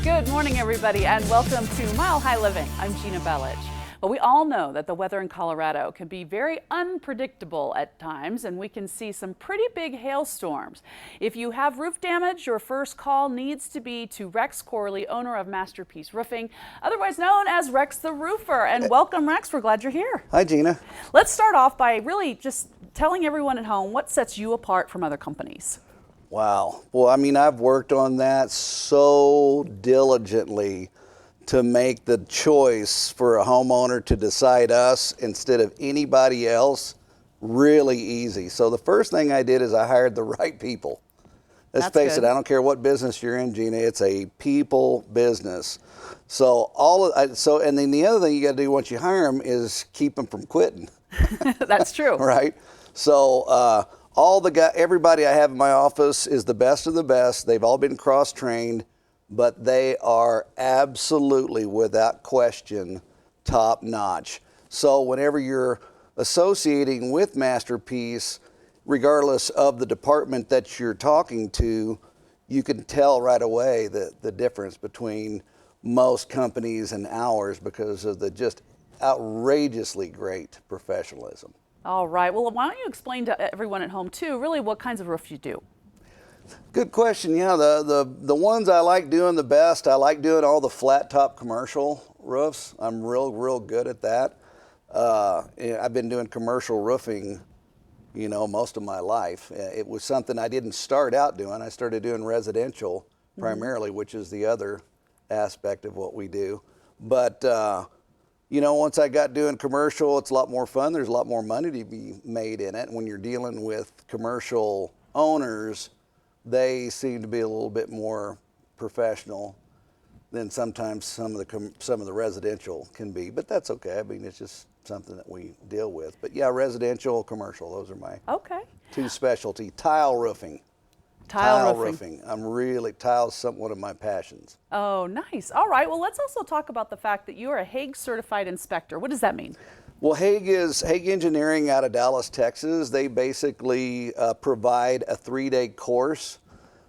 Good morning, everybody, and welcome to Mile High Living. I'm Gina Belich. Well, we all know that the weather in Colorado can be very unpredictable at times, and we can see some pretty big hailstorms. If you have roof damage, your first call needs to be to Rex Corley, owner of Masterpiece Roofing, otherwise known as Rex the Roofer. And welcome, Rex. We're glad you're here. Hi, Gina. Let's start off by really just telling everyone at home what sets you apart from other companies. Wow. Well, I mean, I've worked on that so diligently to make the choice for a homeowner to decide us instead of anybody else really easy. So the first thing I did is I hired the right people. Let's face it, I don't care what business you're in, Gina, it's a people business. So and then the other thing you got to do once you hire them is keep them from quitting. That's true. Right? So everybody I have in my office is the best of the best. They've all been cross-trained, but they are absolutely, without question, top-notch. So whenever you're associating with Masterpiece, regardless of the department that you're talking to, you can tell right away the difference between most companies and ours because of the just outrageously great professionalism. All right. Well, why don't you explain to everyone at home, too, really what kinds of roofs you do? Good question. Yeah, the ones I like doing the best, I like doing all the flat top commercial roofs. I'm real good at that. I've been doing commercial roofing, most of my life. It was something I didn't start out doing. I started doing residential primarily, which is the other aspect of what we do. But, once I got doing commercial, it's a lot more fun. There's a lot more money to be made in it. When you're dealing with commercial owners, they seem to be a little bit more professional than sometimes some of the residential can be, but that's okay. I mean, it's just something that we deal with. But yeah, residential, commercial, those are my two specialty. Tile roofing. Tile roofing. Tile's one of my passions. Oh, nice. All right. Well, let's also talk about the fact that you are a Hague certified inspector. What does that mean? Well, Hague Engineering out of Dallas, Texas. They basically provide a 3-day course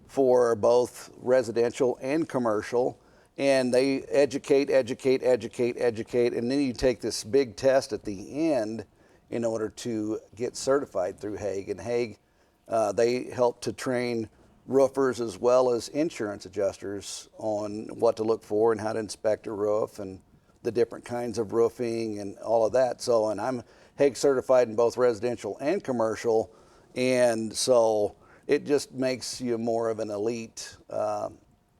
for both residential and commercial. And they educate, and then you take this big test at the end in order to get certified through Hague. And Hague, they help to train roofers as well as insurance adjusters on what to look for and how to inspect a roof and the different kinds of roofing and all of that. So, and I'm Hague certified in both residential and commercial, and so it just makes you more of an elite,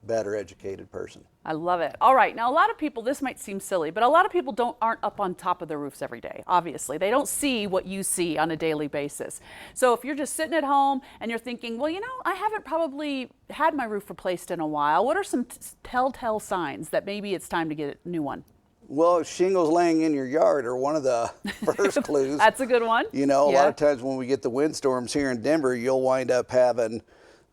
better educated person. I love it. All right. Now, a lot of people, this might seem silly, but a lot of people aren't up on top of their roofs every day, obviously. They don't see what you see on a daily basis. So if you're just sitting at home and you're thinking, well, I haven't probably had my roof replaced in a while, what are some telltale signs that maybe it's time to get a new one? Well, shingles laying in your yard are one of the first clues. That's a good one. A lot of times when we get the windstorms here in Denver, you'll wind up having,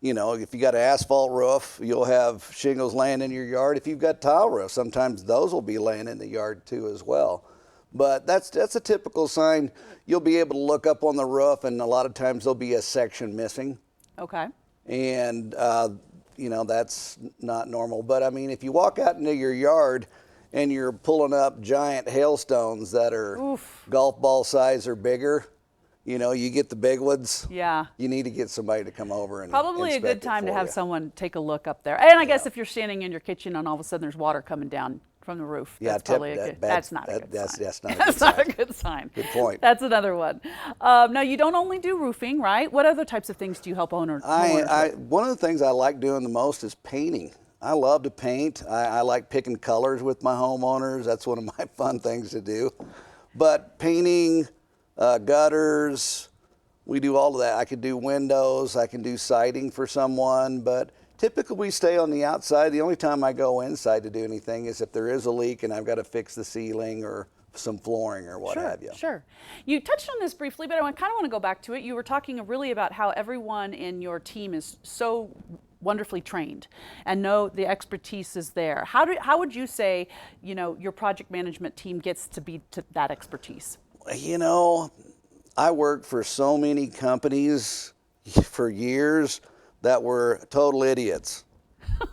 if you got an asphalt roof, you'll have shingles laying in your yard. If you've got tile roofs, sometimes those will be laying in the yard too as well. But that's a typical sign. You'll be able to look up on the roof, and a lot of times there'll be a section missing. Okay. And, that's not normal. But, I mean, if you walk out into your yard and you're pulling up giant hailstones that are golf ball size or bigger, you get the big ones. Yeah. You need to get somebody to come over and probably a good time to have someone take a look up there. And I guess if you're standing in your kitchen and all of a sudden there's water coming down from the roof, that's probably that's not a good sign. That's not a good sign. Good point. That's another one. Now, you don't only do roofing, right? What other types of things do you help owners with? One of the things I like doing the most is painting. I love to paint. I like picking colors with my homeowners. That's one of my fun things to do. But painting, gutters, we do all of that. I could do windows, I can do siding for someone, but typically we stay on the outside. The only time I go inside to do anything is if there is a leak and I've got to fix the ceiling or some flooring or what have you. Sure. You touched on this briefly, but I kind of want to go back to it. You were talking really about how everyone in your team is so wonderfully trained and know the expertise is there. How would you say, your project management team gets to be to that expertise? I worked for so many companies for years that were total idiots.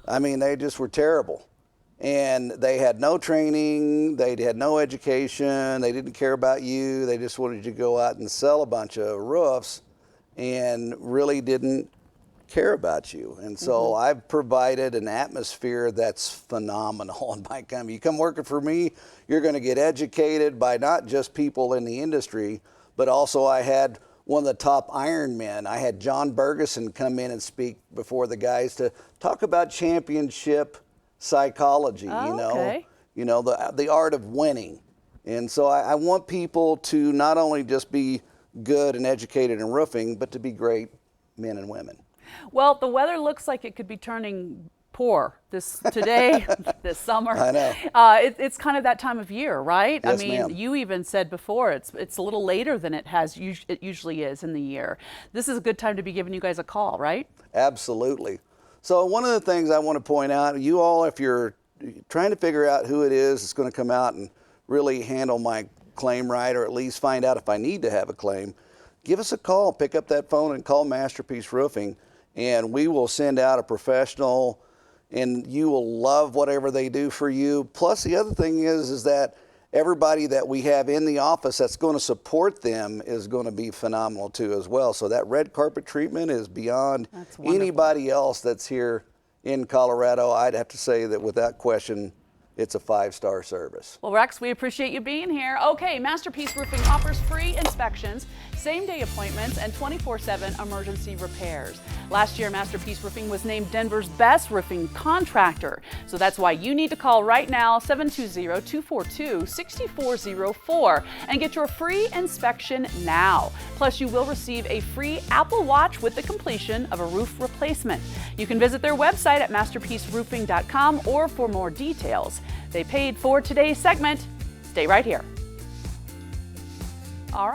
I mean, they just were terrible. and they had no training, they had no education, they didn't care about you, they just wanted you to go out and sell a bunch of roofs and really didn't care about you. And so I've provided an atmosphere that's phenomenal in my company. You come working for me, you're going to get educated by not just people in the industry, but also I had one of the top Ironmen. I had John Bergeson come in and speak before the guys to talk about championship psychology, okay. The art of winning. And so I want people to not only just be good and educated in roofing, but to be great men and women. Well, the weather looks like it could be turning poor today, this summer. I know. It's kind of that time of year, right? Yes, I mean, ma'am. you even said before it's a little later than it usually is in the year. This is a good time to be giving you guys a call, right? Absolutely. So one of the things I want to point out, you all, if you're trying to figure out who it is that's going to come out and really handle my claim right, or at least find out if I need to have a claim, give us a call. Pick up that phone and call Masterpiece Roofing, and we will send out a professional, and you will love whatever they do for you. Plus, the other thing is that everybody that we have in the office that's going to support them is going to be phenomenal too as well. So that red carpet treatment is beyond anybody else that's here in Colorado. I'd have to say that without question, it's a 5-star service. Well, Rex, we appreciate you being here. Okay, Masterpiece Roofing offers free inspections, same-day appointments, and 24/7 emergency repairs. Last year, Masterpiece Roofing was named Denver's best roofing contractor. So that's why you need to call right now, 720-242-6404, and get your free inspection now. Plus, you will receive a free Apple Watch with the completion of a roof replacement. You can visit their website at masterpieceroofing.com or for more details. They paid for today's segment. Stay right here. All right.